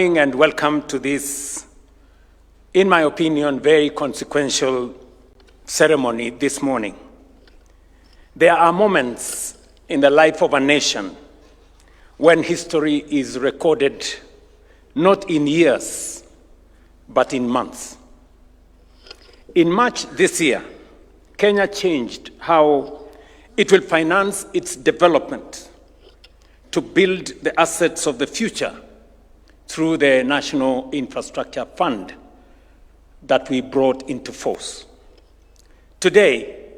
And welcome to this, in my opinion, very consequential ceremony this morning. There are moments in the life of a nation when history is recorded not in years, but in months. In March this year, Kenya changed how it will finance its development to build the assets of the future through the National Infrastructure Fund that we brought into force. Today,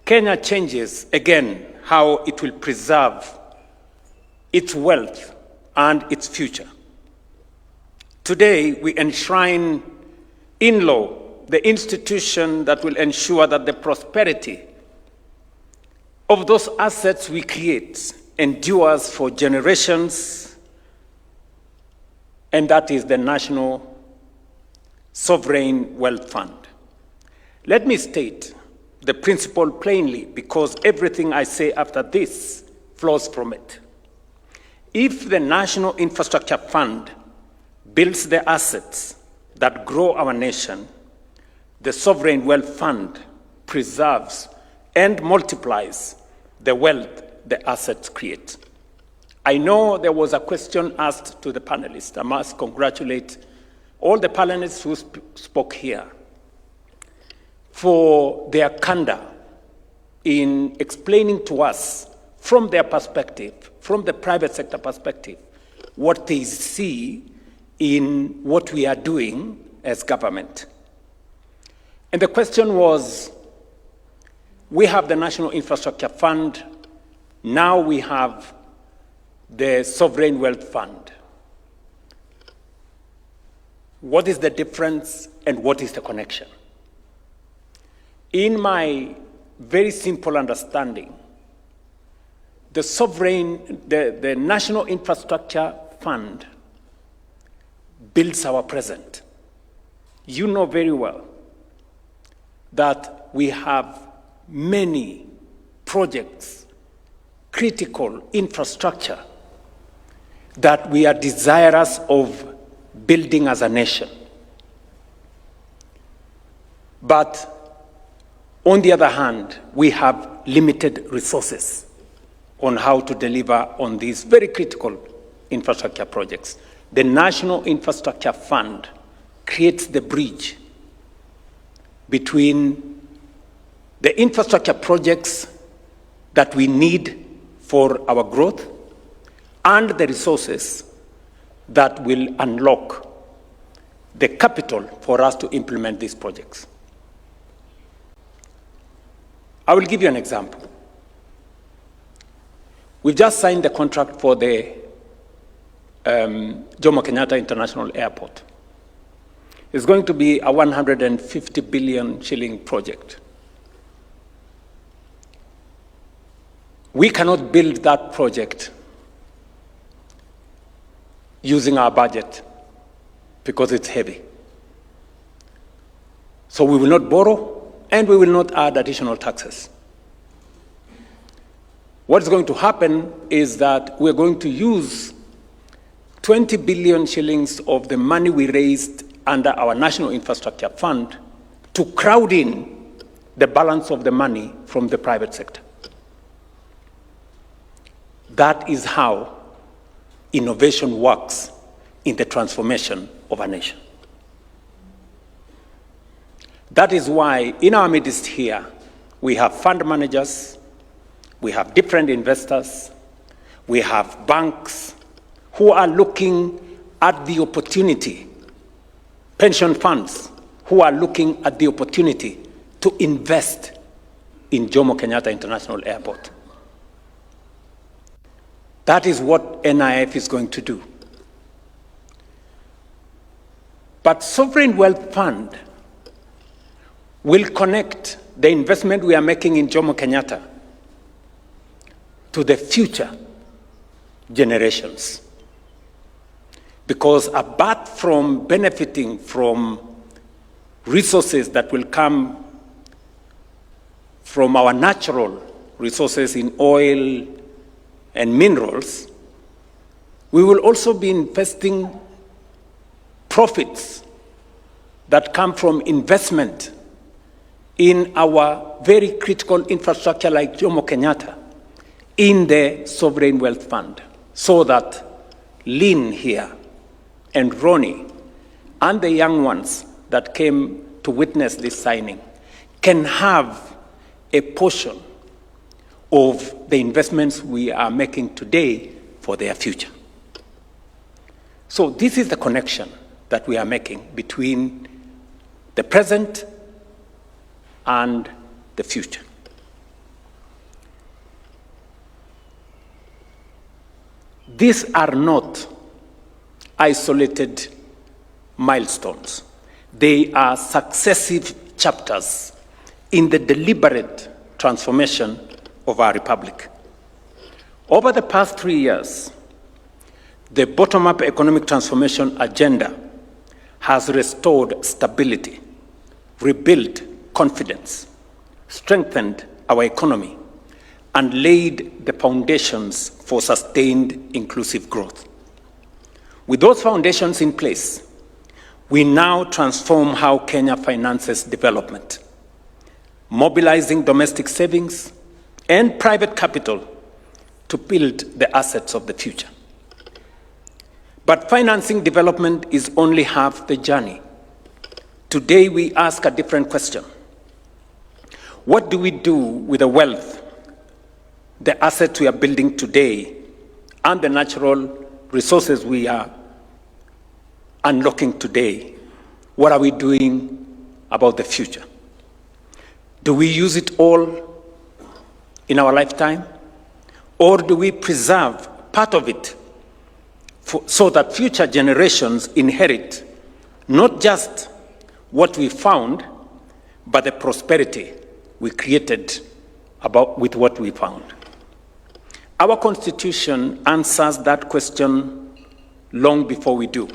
Kenya changes again how it will preserve its wealth and its future. Today, we enshrine in law the institution that will ensure that the prosperity of those assets we create endures for generations, and that is the National Sovereign Wealth Fund. Let me state the principle plainly, because everything I say after this flows from it. If the National Infrastructure Fund builds the assets that grow our nation, the Sovereign Wealth Fund preserves and multiplies the wealth the assets create. I know there was a question asked to the panelists. I must congratulate all the panelists who spoke here for their candor in explaining to us from their perspective, from the private sector perspective, what they see in what we are doing as government. And the question was, we have the National Infrastructure Fund, now we have the Sovereign Wealth Fund. What is the difference and what is the connection? In my very simple understanding, the National Infrastructure Fund builds our present. You know very well that we have many projects, critical infrastructure that we are desirous of building as a nation. But on the other hand, we have limited resources on how to deliver on these very critical infrastructure projects. The National Infrastructure Fund creates the bridge between the infrastructure projects that we need for our growth and the resources that will unlock the capital for us to implement these projects. I will give you an example. We've just signed the contract for the Jomo Kenyatta International Airport. It's going to be a 150 billion shilling project. We cannot build that project using our budget because it's heavy. So we will not borrow and we will not add additional taxes. What's going to happen is that we're going to use 20 billion shillings of the money we raised under our National Infrastructure Fund to crowd in the balance of the money from the private sector. That is how innovation works in the transformation of a nation. That is why in our midst here, we have fund managers, we have different investors, we have banks who are looking at the opportunity, pension funds who are looking at the opportunity to invest in Jomo Kenyatta International Airport. That is what NIF is going to do. But Sovereign Wealth Fund will connect the investment we are making in Jomo Kenyatta to the future generations. Because apart from benefiting from resources that will come from our natural resources in oil and minerals, we will also be investing profits that come from investment in our very critical infrastructure like Jomo Kenyatta in the Sovereign Wealth Fund, so that Lynn here and Ronnie and the young ones that came to witness this signing can have a portion of the investments we are making today for their future. So this is the connection that we are making between the present and the future. These are not isolated milestones. They are successive chapters in the deliberate transformation of our republic. Over the past 3 years, the bottom-up economic transformation agenda has restored stability, rebuilt confidence, strengthened our economy, and laid the foundations for sustained inclusive growth. With those foundations in place, we now transform how Kenya finances development, mobilizing domestic savings and private capital to build the assets of the future. But financing development is only half the journey. Today we ask a different question. What do we do with the wealth, the assets we are building today, and the natural resources we are unlocking today? What are we doing about the future? Do we use it all in our lifetime? Or do we preserve part of it so that future generations inherit not just what we found, but the prosperity we created with what we found? Our Constitution answers that question long before we do.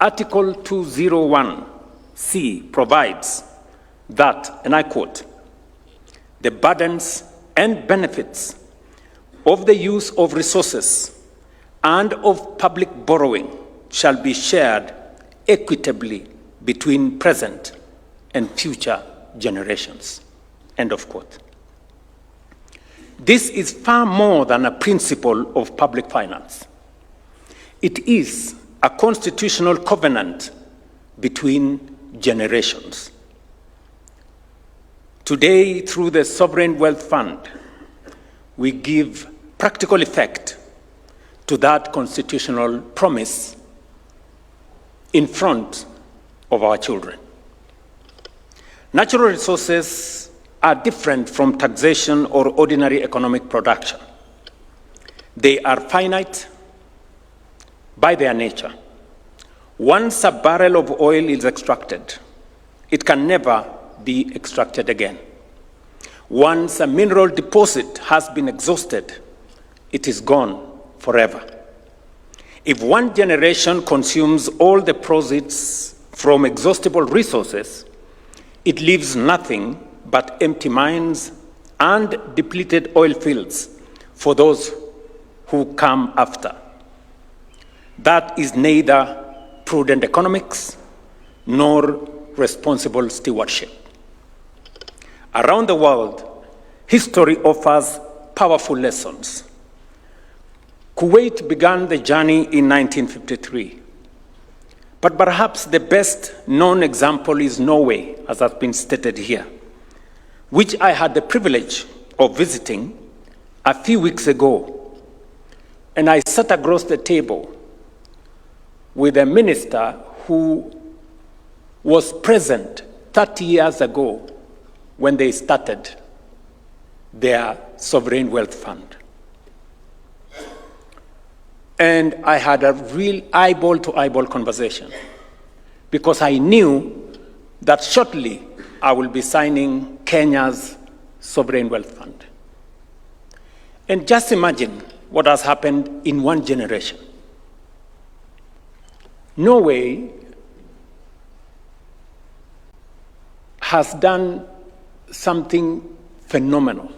Article 201C provides that, and I quote, "The burdens and benefits of the use of resources and of public borrowing shall be shared equitably between present and future generations." End of quote. This is far more than a principle of public finance. It is a constitutional covenant between generations. Today, through the Sovereign Wealth Fund, we give practical effect to that constitutional promise in front of our children. Natural resources are different from taxation or ordinary economic production. They are finite by their nature. Once a barrel of oil is extracted, it can never be extracted again. Once a mineral deposit has been exhausted, it is gone forever. If one generation consumes all the proceeds from exhaustible resources, it leaves nothing but empty mines and depleted oil fields for those who come after. That is neither prudent economics nor responsible stewardship. Around the world, history offers powerful lessons. Kuwait began the journey in 1953. But perhaps the best known example is Norway, as has been stated here, which I had the privilege of visiting a few weeks ago. And I sat across the table with a minister who was present 30 years ago when they started their Sovereign Wealth Fund. And I had a real eyeball-to-eyeball conversation because I knew that shortly I will be signing Kenya's Sovereign Wealth Fund. And just imagine what has happened in one generation. Norway has done something phenomenal.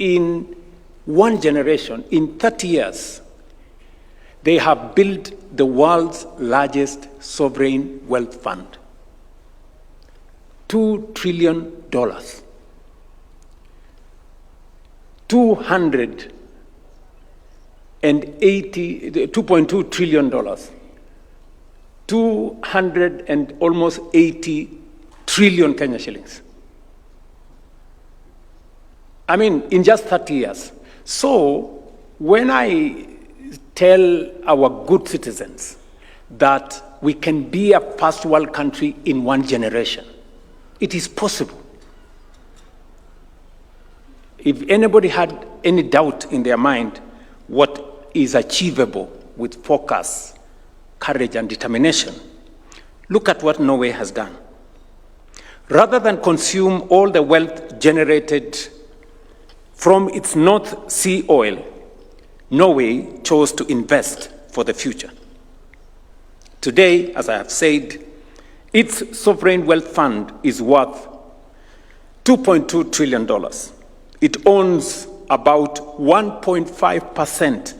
In one generation, in 30 years, They have built the world's largest sovereign wealth fund. $2 trillion. $2.2 trillion. 200 and almost 80 trillion Kenya shillings. I mean, in just 30 years. So when I tell our good citizens that we can be a first world country in one generation, it is possible. If anybody had any doubt in their mind what is achievable with focus, courage, and determination, look at what Norway has done. Rather than consume all the wealth generated from its North Sea oil, Norway chose to invest for the future. Today, as I have said, its sovereign wealth fund is worth $2.2 trillion. It owns about 1.5%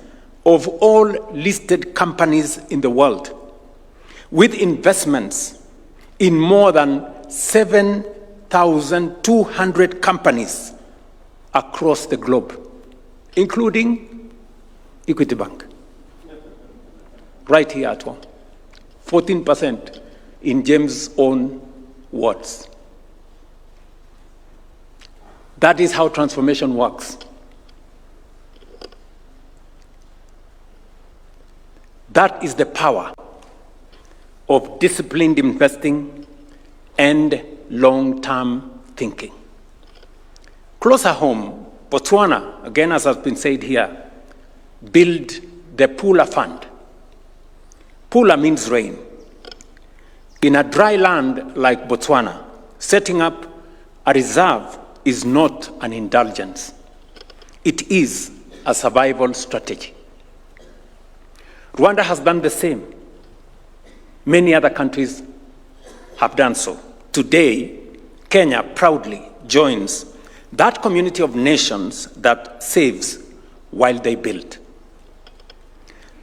of all listed companies in the world, with investments in more than 7,200 companies across the globe, including Equity Bank, right here at home, 14% in James' own words. That is how transformation works. That is the power of disciplined investing and long-term thinking. Closer home, Botswana, again as has been said here, built the Pula Fund. Pula means rain. In a dry land like Botswana, setting up a reserve is not an indulgence. It is a survival strategy. Rwanda has done the same. Many other countries have done so. Today, Kenya proudly joins that community of nations that saves while they build.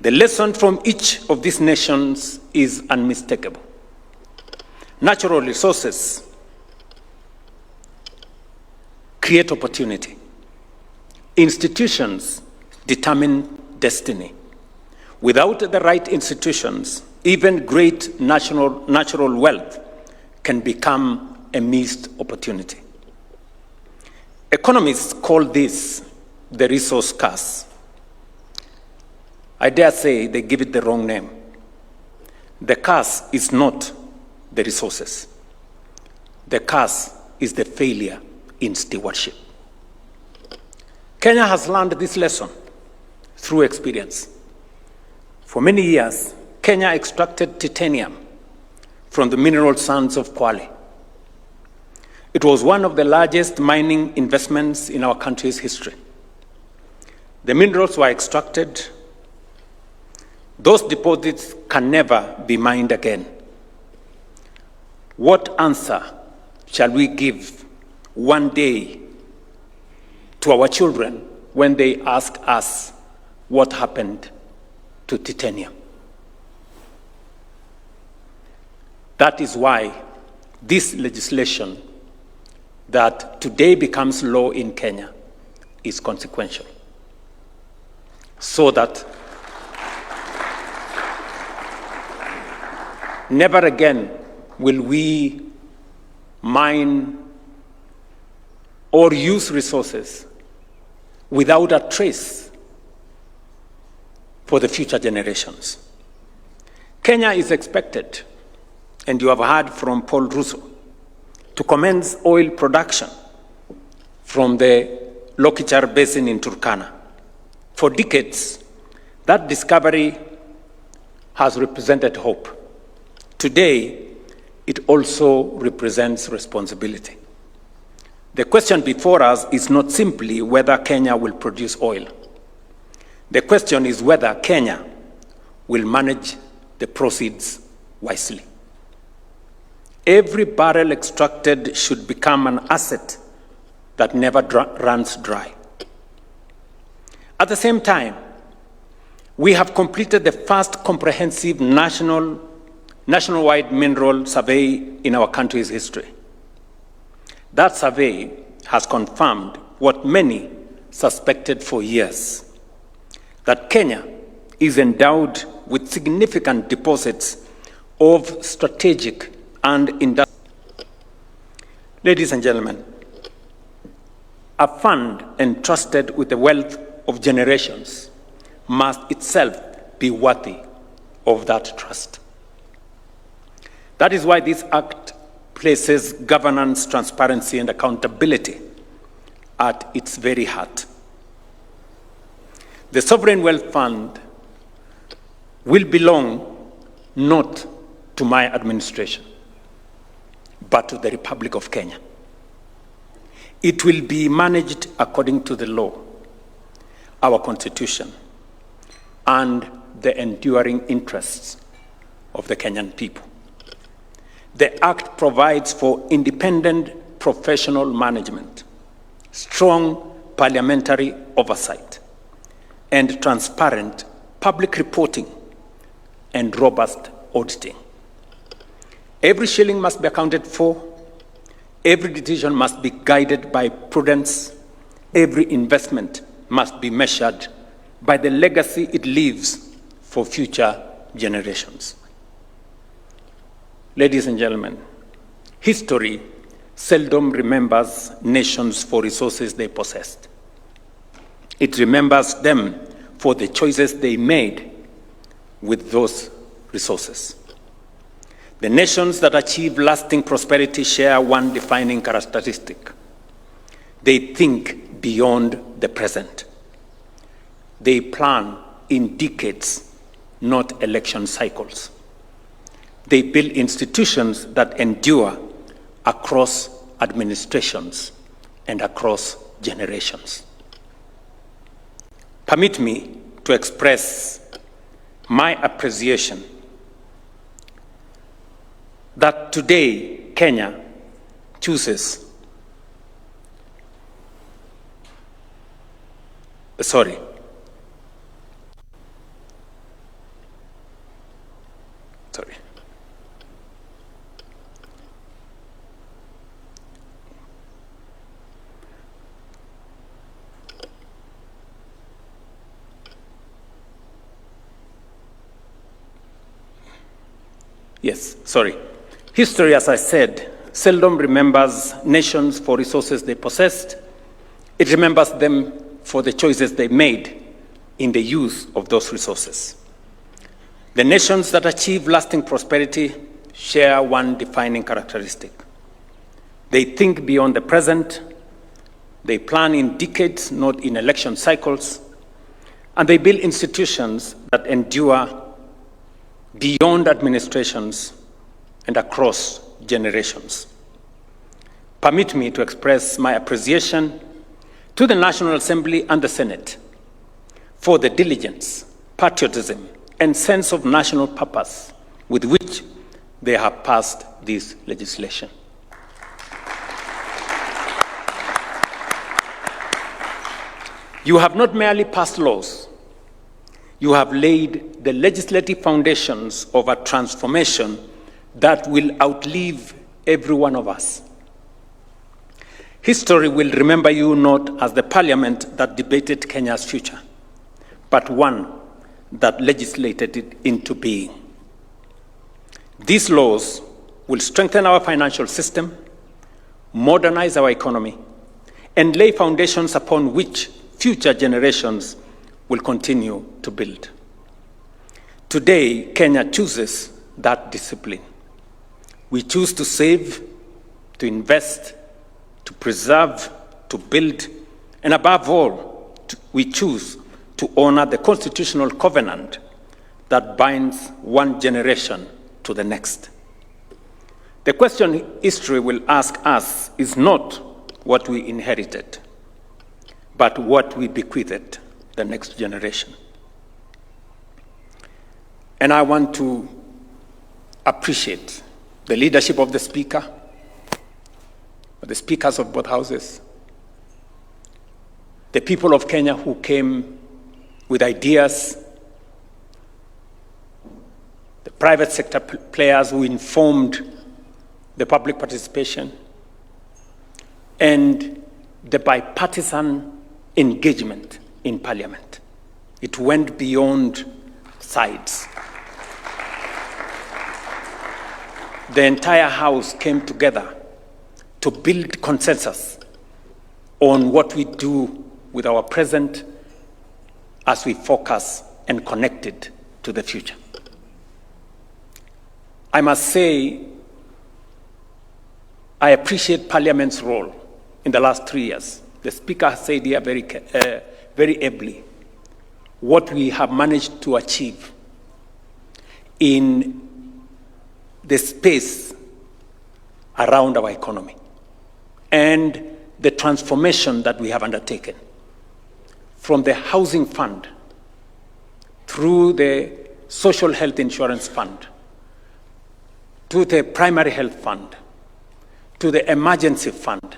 The lesson from each of these nations is unmistakable. Natural resources create opportunity. Institutions determine destiny. Without the right institutions, even great natural wealth can become a missed opportunity. Economists call this the resource curse. I dare say they give it the wrong name. The curse is not the resources. The curse is the failure in stewardship. Kenya has learned this lesson through experience. For many years, Kenya extracted titanium from the mineral sands of Kwale. It was one of the largest mining investments in our country's history. The minerals were extracted. Those deposits can never be mined again. What answer shall we give one day to our children when they ask us what happened to titanium? That is why this legislation that today becomes law in Kenya is consequential. So that never again will we mine or use resources without a trace for the future generations. Kenya is expected, and you have heard from Paul Ruto, to commence oil production from the Lokichar Basin in Turkana. For decades, that discovery has represented hope. Today, it also represents responsibility. The question before us is not simply whether Kenya will produce oil. The question is whether Kenya will manage the proceeds wisely. Every barrel extracted should become an asset that never runs dry. At the same time, We have completed the first comprehensive nationwide mineral survey in our country's history. That survey has confirmed what many suspected for years, that Kenya is endowed with significant deposits of strategic and industrial. Ladies and gentlemen, a fund entrusted with the wealth of generations must itself be worthy of that trust. That is why this act places governance, transparency, and accountability at its very heart. The Sovereign Wealth Fund will belong not to my administration, but to the Republic of Kenya. It will be managed according to the law, our Constitution, and the enduring interests of the Kenyan people. The Act provides for independent professional management, strong parliamentary oversight, and transparent public reporting and robust auditing. Every shilling must be accounted for. Every decision must be guided by prudence. Every investment must be measured by the legacy it leaves for future generations. Ladies and gentlemen, history seldom remembers nations for resources they possessed. It remembers them for the choices they made with those resources. The nations that achieve lasting prosperity share one defining characteristic. They think beyond the present. They plan in decades, not election cycles. They build institutions that endure across administrations and across generations. Permit me to express my appreciation that today Kenya chooses History, as I said, seldom remembers nations for resources they possessed. It remembers them for the choices they made in the use of those resources. The nations that achieve lasting prosperity share one defining characteristic. They think beyond the present, they plan in decades, not in election cycles, and they build institutions that endure beyond administrations and across generations. Permit me to express my appreciation to the National Assembly and the Senate for the diligence, patriotism, and sense of national purpose with which they have passed this legislation. You have not merely passed laws, you have laid the legislative foundations of a transformation that will outlive every one of us. History will remember you not as the parliament that debated Kenya's future, but one that legislated it into being. These laws will strengthen our financial system, modernize our economy, and lay foundations upon which future generations will continue to build. Today, Kenya chooses that discipline. We choose to save, to invest, to preserve, to build, and above all, we choose to honor the constitutional covenant that binds one generation to the next. The question history will ask us is not what we inherited, but what we bequeathed the next generation. And I want to appreciate the leadership of the Speaker, the speakers of both houses, the people of Kenya who came with ideas private sector players who informed the public participation, and the bipartisan engagement in Parliament. It went beyond sides. The entire House came together to build consensus on what we do with our present as we focus and connect it to the future. I must say, I appreciate Parliament's role in the last 3 years. The Speaker has said here very ably what we have managed to achieve in the space around our economy and the transformation that we have undertaken from the housing fund through the social health insurance fund to the primary health fund to the emergency fund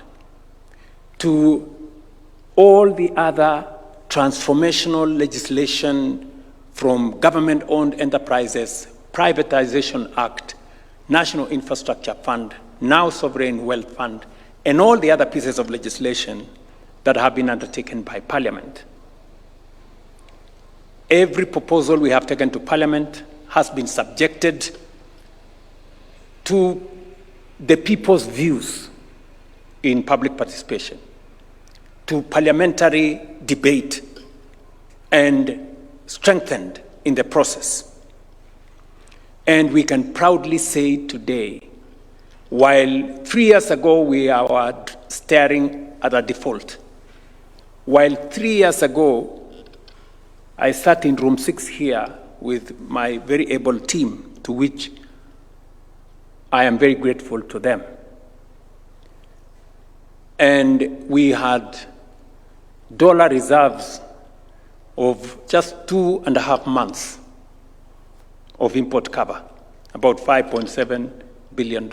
to all the other transformational legislation from government-owned enterprises, Privatization Act, National Infrastructure Fund, now Sovereign Wealth Fund, and all the other pieces of legislation that have been undertaken by Parliament. Every proposal we have taken to Parliament has been subjected to the people's views in public participation, to parliamentary debate, and strengthened in the process. And we can proudly say today, while 3 years ago we were staring at a default, while 3 years ago I sat in room 6 here with my very able team, to which I am very grateful to them. And we had dollar reserves of just 2.5 months of import cover, about $5.7 billion.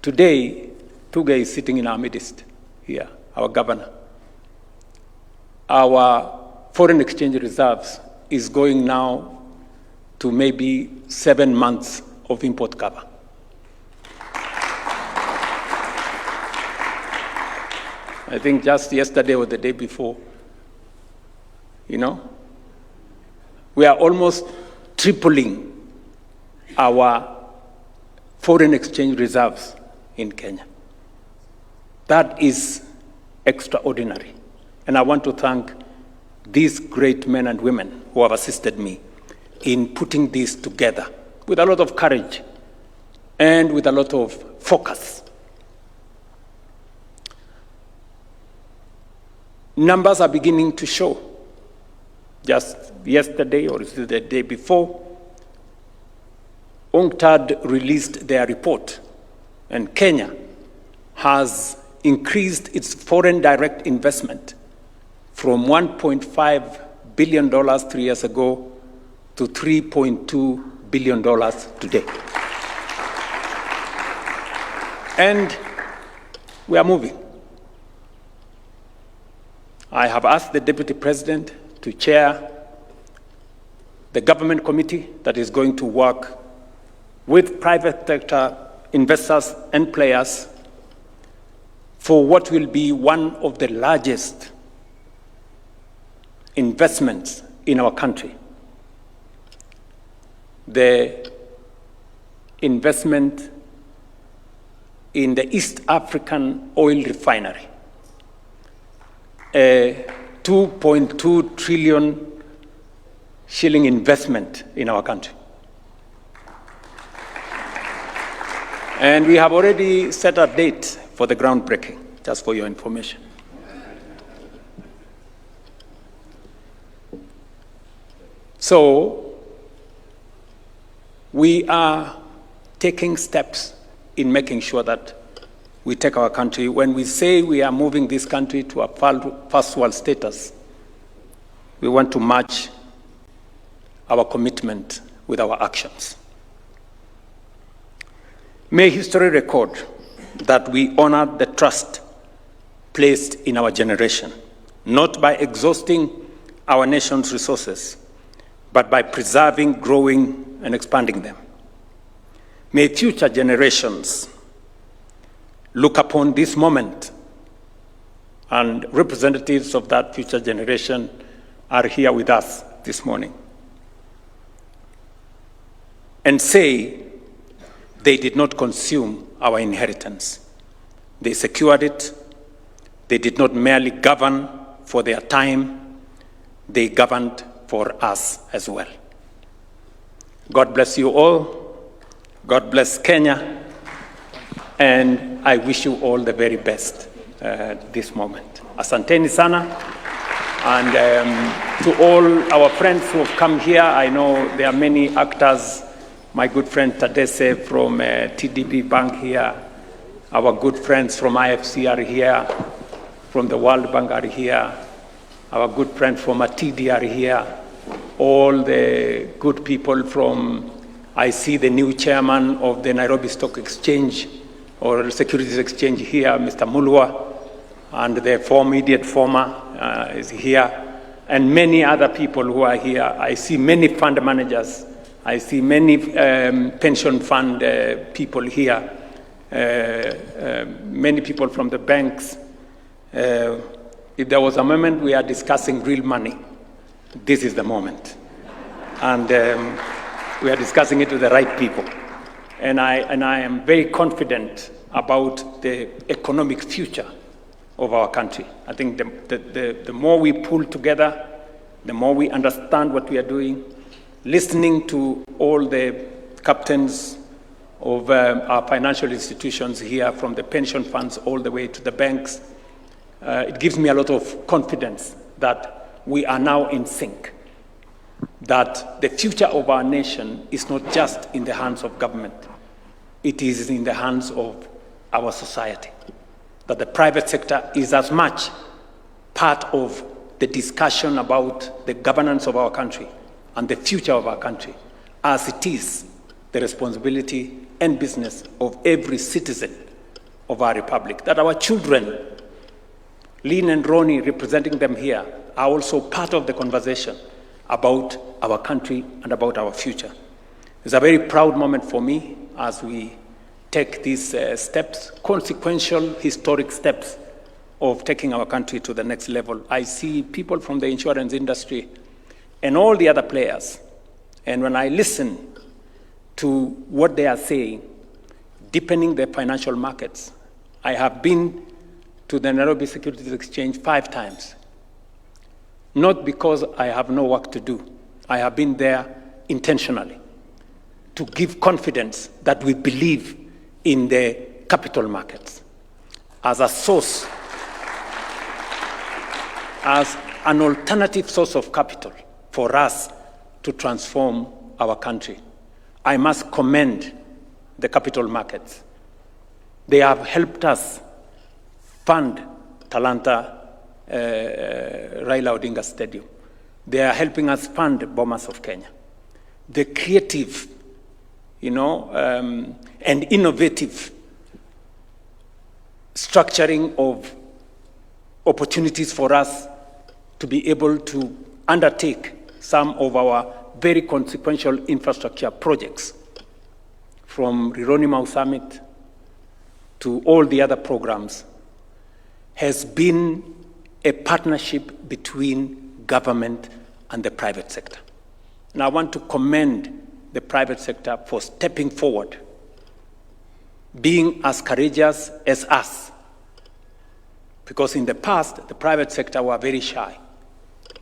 Today, Tuga is sitting in our midst here, our governor. Our foreign exchange reserves is going now to maybe 7 months of import cover. I think just yesterday or the day before, we are almost tripling our foreign exchange reserves in Kenya. That is extraordinary. And I want to thank these great men and women who have assisted me in putting this together with a lot of courage and with a lot of focus. Numbers are beginning to show. Just yesterday, or is it the day before, UNCTAD released their report, and Kenya has increased its foreign direct investment from $1.5 billion 3 years ago to $3.2 billion today. And we are moving. I have asked the Deputy President to chair the government committee that is going to work with private sector investors and players for what will be one of the largest investments in our country. The investment in the East African oil refinery, a 2.2 trillion shilling investment in our country. And we have already set a date for the groundbreaking, just for your information. So, we are taking steps in making sure that we take our country. When we say we are moving this country to a first world status, we want to match our commitment with our actions. May history record that we honor the trust placed in our generation, not by exhausting our nation's resources, but by preserving, growing, and expanding them. May future generations look upon this moment, and representatives of that future generation are here with us this morning, and say they did not consume our inheritance. They secured it. They did not merely govern for their time, they governed for us as well. God bless you all. God bless Kenya. And I wish you all the very best this moment. Asanteni sana. And to all our friends who have come here, I know there are many actors. My good friend Tadese from TDB Bank here. Our good friends from IFC are here. From the World Bank are here. Our good friends from ATD are here. All the good people from, I see the new chairman of the Nairobi Stock Exchange or Securities Exchange here, Mr. Mulwa, and the immediate former is here, and many other people who are here. I see many fund managers. I see many pension fund people here, many people from the banks. If there was a moment we are discussing real money, this is the moment. And we are discussing it with the right people. And I am very confident about the economic future of our country. I think the more we pull together, the more we understand what we are doing, listening to all the captains of our financial institutions here, from the pension funds all the way to the banks, it gives me a lot of confidence that we are now in sync, that the future of our nation is not just in the hands of government, it is in the hands of our society, that the private sector is as much part of the discussion about the governance of our country and the future of our country as it is the responsibility and business of every citizen of our republic, that our children, Lynn and Ronnie, representing them here, are also part of the conversation about our country and about our future. It's a very proud moment for me as we take these steps, consequential, historic steps of taking our country to the next level. I see people from the insurance industry and all the other players, and when I listen to what they are saying, deepening the financial markets. I have been to the Nairobi Securities Exchange 5 times, not because I have no work to do. I have been there intentionally to give confidence that we believe in the capital markets as a source, as an alternative source of capital for us to transform our country. I must commend the capital markets. They have helped us fund Talanta Raila Odinga Stadium. They are helping us fund Bomas of Kenya. The creative, and innovative structuring of opportunities for us to be able to undertake some of our very consequential infrastructure projects, from Rironi Mau Summit to all the other programs, has been a partnership between government and the private sector. And I want to commend the private sector for stepping forward, being as courageous as us. Because in the past, the private sector were very shy.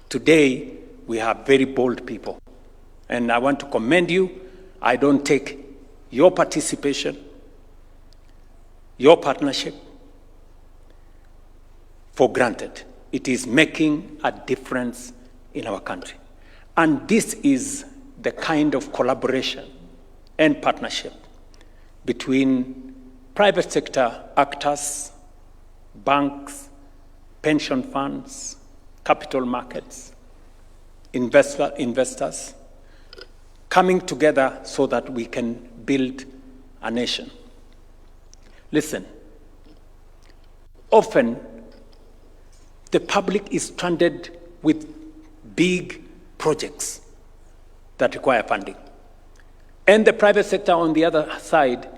Today, we have very bold people. And I want to commend you. I don't take your participation, your partnership for granted. It is making a difference in our country. And this is the kind of collaboration and partnership between private sector actors, banks, pension funds, capital markets, investors, coming together so that we can build a nation. Listen, often the public is stranded with big projects, that require funding. And the private sector, on the other side,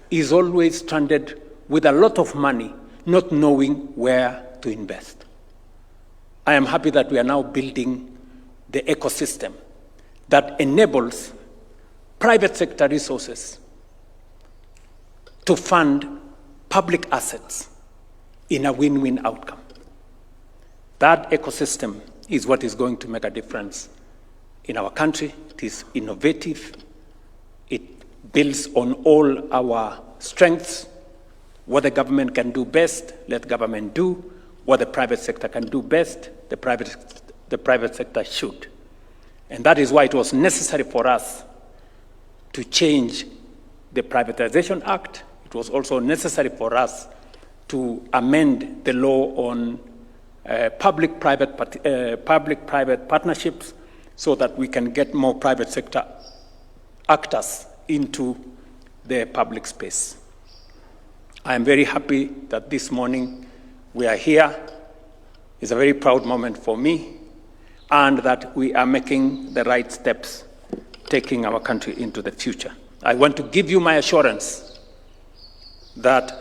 is always stranded with a lot of money, not knowing where to invest. I am happy that we are now building the ecosystem that enables private sector resources to fund public assets in a win-win outcome. That ecosystem is what is going to make a difference in our country. It is innovative. It builds on all our strengths. What the government can do best, let government do. What the private sector can do best, the private sector should. And that is why it was necessary for us to change the Privatization Act. It was also necessary for us to amend the law on public-private partnerships so that we can get more private sector actors into the public space. I am very happy that this morning we are here. It's a very proud moment for me, and that we are making the right steps, taking our country into the future. I want to give you my assurance that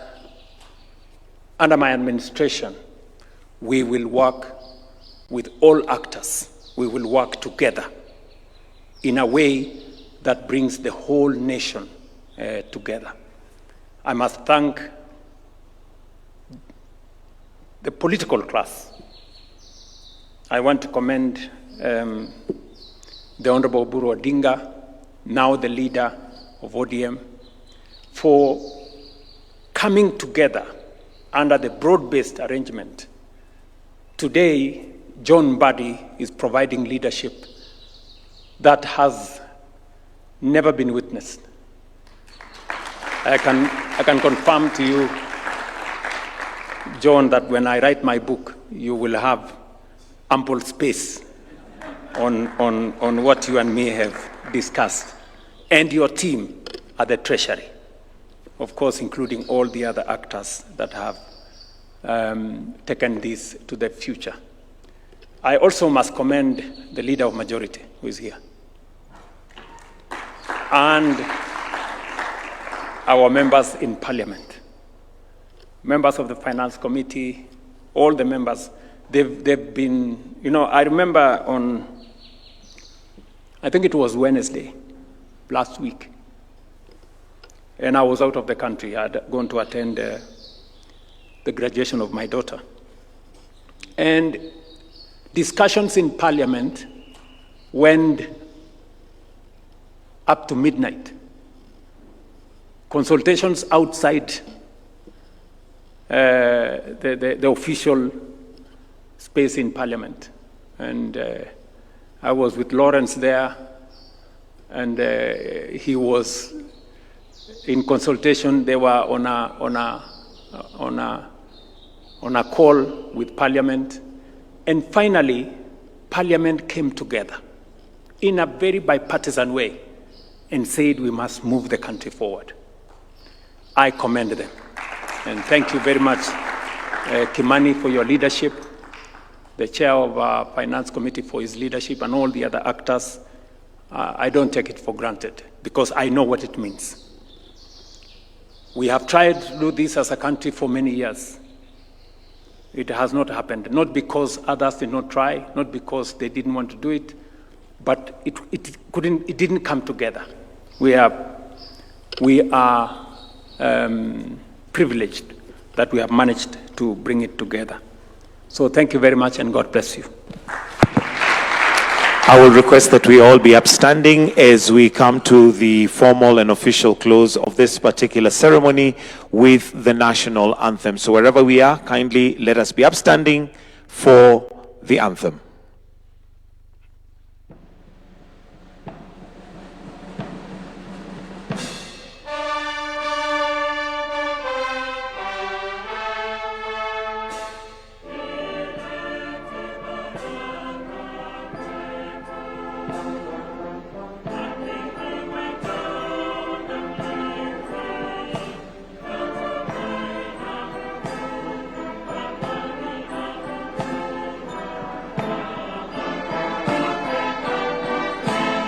under my administration, we will work with all actors. We will work together in a way that brings the whole nation together. I must thank the political class. I want to commend the Honorable Uhuru Odinga, now the leader of ODM, for coming together under the broad-based arrangement. Today, John Mbadi is providing leadership that has never been witnessed. I can confirm to you, John, that when I write my book, you will have ample space on what you and me have discussed, and your team at the Treasury, of course, including all the other actors that have taken this to the future. I also must commend the Leader of Majority, who is here, and our members in Parliament, members of the Finance Committee, all the members. They've been, I remember I think it was Wednesday, last week, and I was out of the country. I had gone to attend the graduation of my daughter. And discussions in Parliament went up to midnight. Consultations outside the official space in Parliament. And I was with Lawrence there, and he was in consultation. They were on a call with Parliament. And finally, Parliament came together in a very bipartisan way and said we must move the country forward. I commend them. And thank you very much, Kimani, for your leadership, the chair of our Finance Committee for his leadership, and all the other actors. I don't take it for granted, because I know what it means. We have tried to do this as a country for many years. It has not happened, not because others did not try, not because they didn't want to do it, but it didn't come together. We are privileged that we have managed to bring it together. So thank you very much, and God bless you. I will request that we all be upstanding as we come to the formal and official close of this particular ceremony with the national anthem. So wherever we are, kindly let us be upstanding for the anthem.